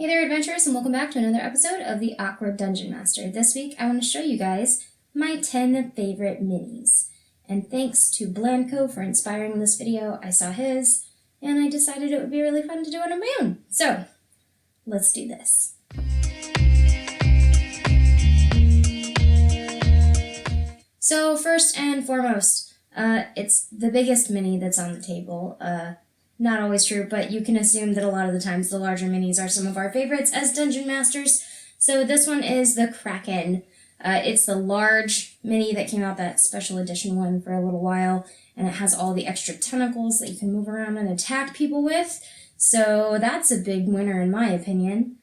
Hey there, adventurers, and welcome back to another episode of the Awkward Dungeon Master. This week, I want to show you guys my 10 favorite minis. And thanks to Blandco for inspiring this video. I saw his, and I decided it would be really fun to do it on my own. So, let's do this. So, first and foremost, it's the biggest mini that's on the table. Not always true, but you can assume that a lot of the times the larger minis are some of our favorites as Dungeon Masters. So this one is the Kraken. It's the large mini that came out, that special edition one, for a little while, and it has all the extra tentacles that you can move around and attack people with. So that's a big winner in my opinion.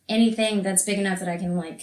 Anything that's big enough that I can,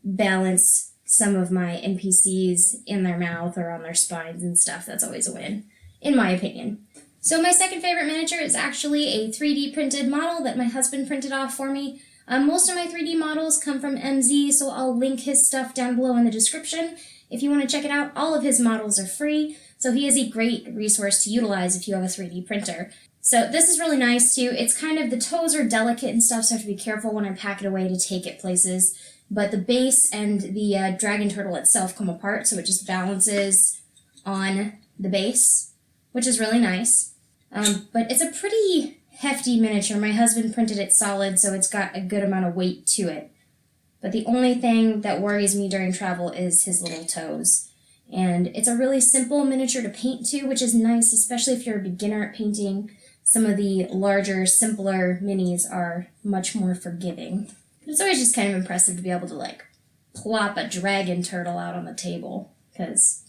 balance some of my NPCs in their mouth or on their spines and stuff, that's always a win, in my opinion. So my second favorite miniature is actually a 3D printed model that my husband printed off for me. Most of my 3D models come from MZ, so I'll link his stuff down below in the description. If you want to check it out, all of his models are free, so he is a great resource to utilize if you have a 3D printer. So this is really nice too. It's kind of, the toes are delicate and stuff, so I have to be careful when I pack it away to take it places. But the base and the dragon turtle itself come apart, so it just balances on the base, which is really nice. But it's a pretty hefty miniature. My husband printed it solid, so it's got a good amount of weight to it. But the only thing that worries me during travel is his little toes. And it's a really simple miniature to paint to, which is nice, especially if you're a beginner at painting. Some of the larger, simpler minis are much more forgiving. It's always just kind of impressive to be able to, plop a dragon turtle out on the table, because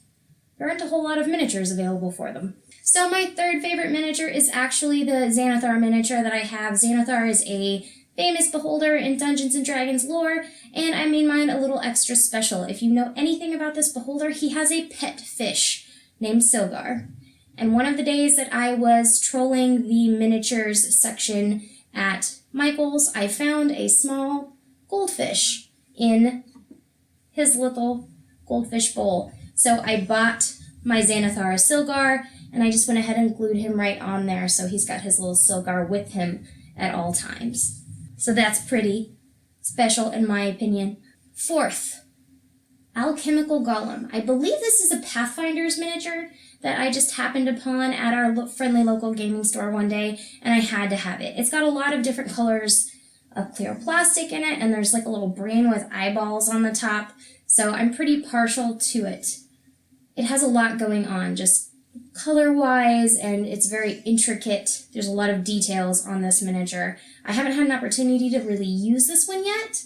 there aren't a whole lot of miniatures available for them. So my third favorite miniature is actually the Xanathar miniature that I have. Xanathar is a famous beholder in Dungeons & Dragons lore, and I made mine a little extra special. If you know anything about this beholder, he has a pet fish named Sylgar. And one of the days that I was trolling the miniatures section at Michael's, I found a small goldfish in his little goldfish bowl. So I bought my Xanathar Sylgar, and I just went ahead and glued him right on there, so he's got his little Sylgar with him at all times. So that's pretty special in my opinion. Fourth, Alchemical Golem. I believe this is a Pathfinder's miniature that I just happened upon at our friendly local gaming store one day, and I had to have it. It's got a lot of different colors of clear plastic in it, and there's a little brain with eyeballs on the top, so I'm pretty partial to it. It has a lot going on, just color-wise, and it's very intricate. There's a lot of details on this miniature. I haven't had an opportunity to really use this one yet,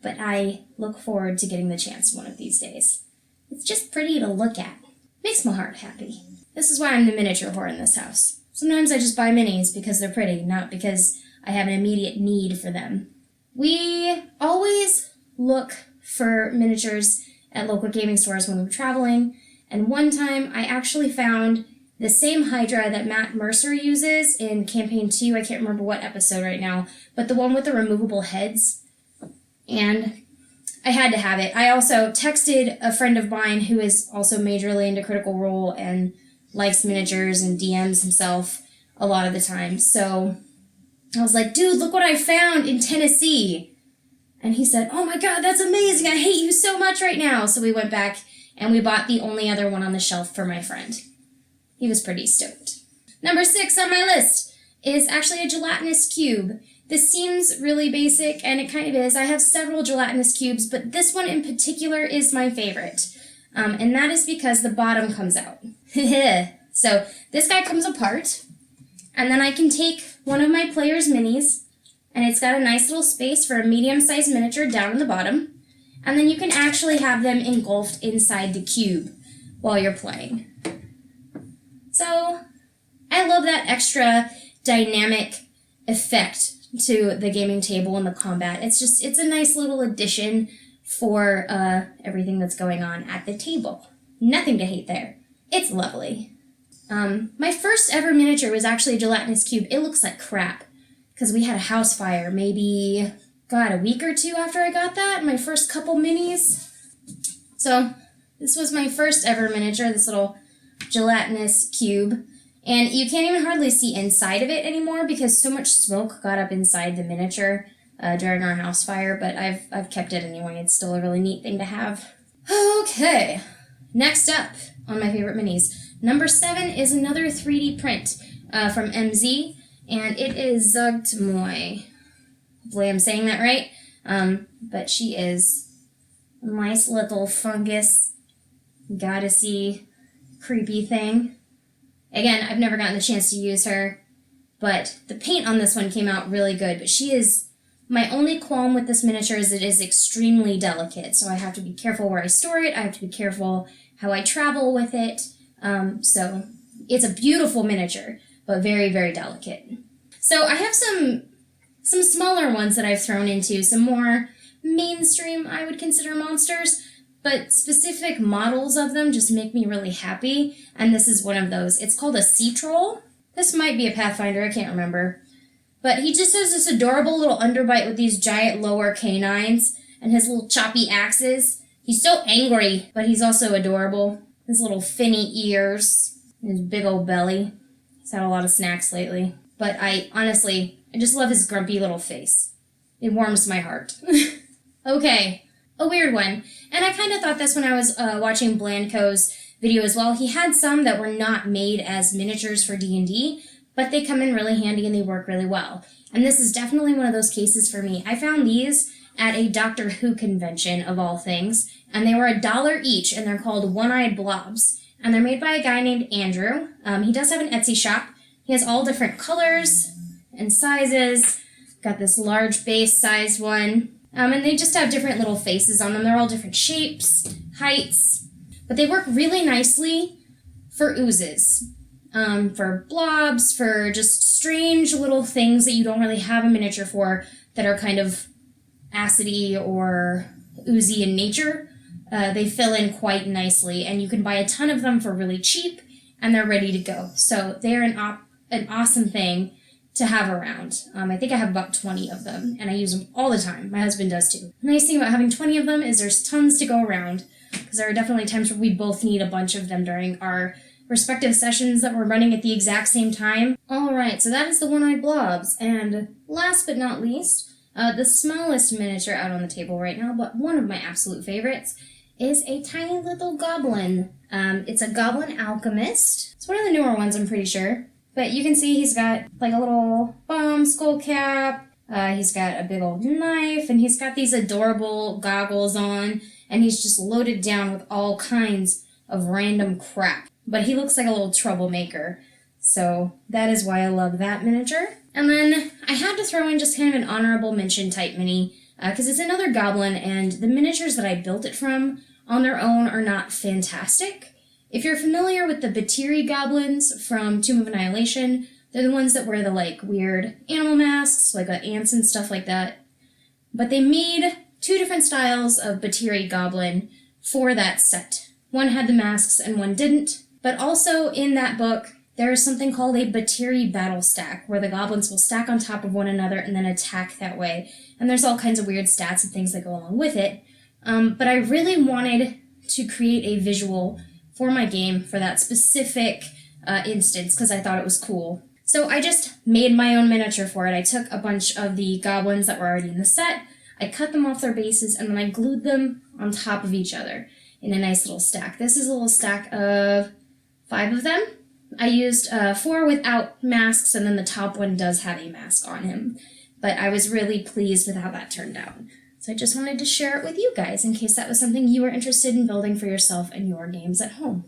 but I look forward to getting the chance one of these days. It's just pretty to look at. Makes my heart happy. This is why I'm the miniature whore in this house. Sometimes I just buy minis because they're pretty, not because I have an immediate need for them. We always look for miniatures at local gaming stores when we're traveling, and one time I actually found the same Hydra that Matt Mercer uses in Campaign 2, I can't remember what episode right now, but the one with the removable heads, and I had to have it. I also texted a friend of mine who is also majorly into Critical Role and likes miniatures and DMs himself a lot of the time, so I was like, dude, look what I found in Tennessee. And he said, oh my god, that's amazing, I hate you so much right now. So we went back and we bought the only other one on the shelf for my friend. He was pretty stoked. Number 6 on my list is actually a Gelatinous Cube. This seems really basic, and it kind of is. I have several Gelatinous Cubes, but this one in particular is my favorite. And that is because the bottom comes out. So this guy comes apart, and then I can take one of my player's minis, and it's got a nice little space for a medium-sized miniature down in the bottom. And then you can actually have them engulfed inside the cube while you're playing. So I love that extra dynamic effect to the gaming table and the combat. It's a nice little addition for everything that's going on at the table. Nothing to hate there. It's lovely. My first ever miniature was actually a Gelatinous Cube. It looks like crap because we had a house fire maybe, a week or two after I got that, my first couple minis. So this was my first ever miniature, this little Gelatinous Cube. And you can't even hardly see inside of it anymore because so much smoke got up inside the miniature. during our house fire, but I've kept it anyway. It's still a really neat thing to have. Okay, next up on my favorite minis. Number 7 is another 3D print from MZ, and it is Zugtmoy. Hopefully I'm saying that right. But she is a nice little fungus, goddessy, creepy thing. Again, I've never gotten the chance to use her, but the paint on this one came out really good. But she is, my only qualm with this miniature is it is extremely delicate, so I have to be careful where I store it. I have to be careful how I travel with it. So it's a beautiful miniature, but very, very delicate. So I have some smaller ones that I've thrown into, some more mainstream, I would consider, monsters, but specific models of them just make me really happy, and this is one of those. It's called a sea troll. This might be a Pathfinder, I can't remember. But he just has this adorable little underbite with these giant lower canines and his little choppy axes. He's so angry, but he's also adorable. His little finny ears, and his big old belly. He's had a lot of snacks lately. But I just love his grumpy little face. It warms my heart. Okay, a weird one. And I kind of thought this when I was watching Blandco's video as well. He had some that were not made as miniatures for D&D, but they come in really handy and they work really well. And this is definitely one of those cases for me. I found these at a Doctor Who convention, of all things, and they were $1 each, and they're called Eyed Blobs. And they're made by a guy named Andrew. He does have an Etsy shop. He has all different colors and sizes. Got this large base-sized one. And they just have different little faces on them. They're all different shapes, heights. But they work really nicely for oozes. For blobs, for just strange little things that you don't really have a miniature for that are kind of acidy or oozy in nature. They fill in quite nicely, and you can buy a ton of them for really cheap, and they're ready to go. So they're an awesome thing to have around. I think I have about 20 of them, and I use them all the time. My husband does too. The nice thing about having 20 of them is there's tons to go around, because there are definitely times where we both need a bunch of them during our respective sessions that we're running at the exact same time. Alright, so that is the Eyed Blobs, and last but not least, the smallest miniature out on the table right now, but one of my absolute favorites, is a tiny little goblin. It's a Goblin Alchemist. It's one of the newer ones, I'm pretty sure. But you can see he's got like a little bomb skull cap, he's got a big old knife, and he's got these adorable goggles on, and he's just loaded down with all kinds of random crap. But he looks like a little troublemaker, so that is why I love that miniature. And then I had to throw in just kind of an honorable mention type mini, because it's another goblin, and the miniatures that I built it from on their own are not fantastic. If you're familiar with the Batiri goblins from Tomb of Annihilation, they're the ones that wear the like weird animal masks, like ants and stuff like that. But they made 2 different styles of Batiri goblin for that set. One had the masks and one didn't. But also in that book, there is something called a Batiri battle stack, where the goblins will stack on top of one another and then attack that way. And there's all kinds of weird stats and things that go along with it. But I really wanted to create a visual for my game for that specific instance, because I thought it was cool. So I just made my own miniature for it. I took a bunch of the goblins that were already in the set, I cut them off their bases, and then I glued them on top of each other in a nice little stack. This is a little stack of 5 of them. I used 4 without masks, and then the top one does have a mask on him. But I was really pleased with how that turned out. So I just wanted to share it with you guys in case that was something you were interested in building for yourself and your games at home.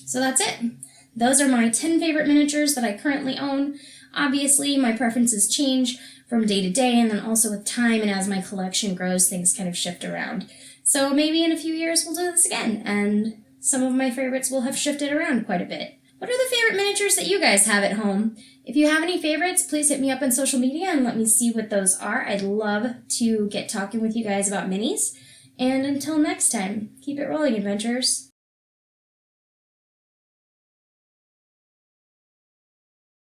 So that's it. Those are my 10 favorite miniatures that I currently own. Obviously, my preferences change from day to day, and then also with time and as my collection grows, things kind of shift around. So maybe in a few years we'll do this again, and some of my favorites will have shifted around quite a bit. What are the favorite miniatures that you guys have at home? If you have any favorites, please hit me up on social media and let me see what those are. I'd love to get talking with you guys about minis. And until next time, keep it rolling, adventurers.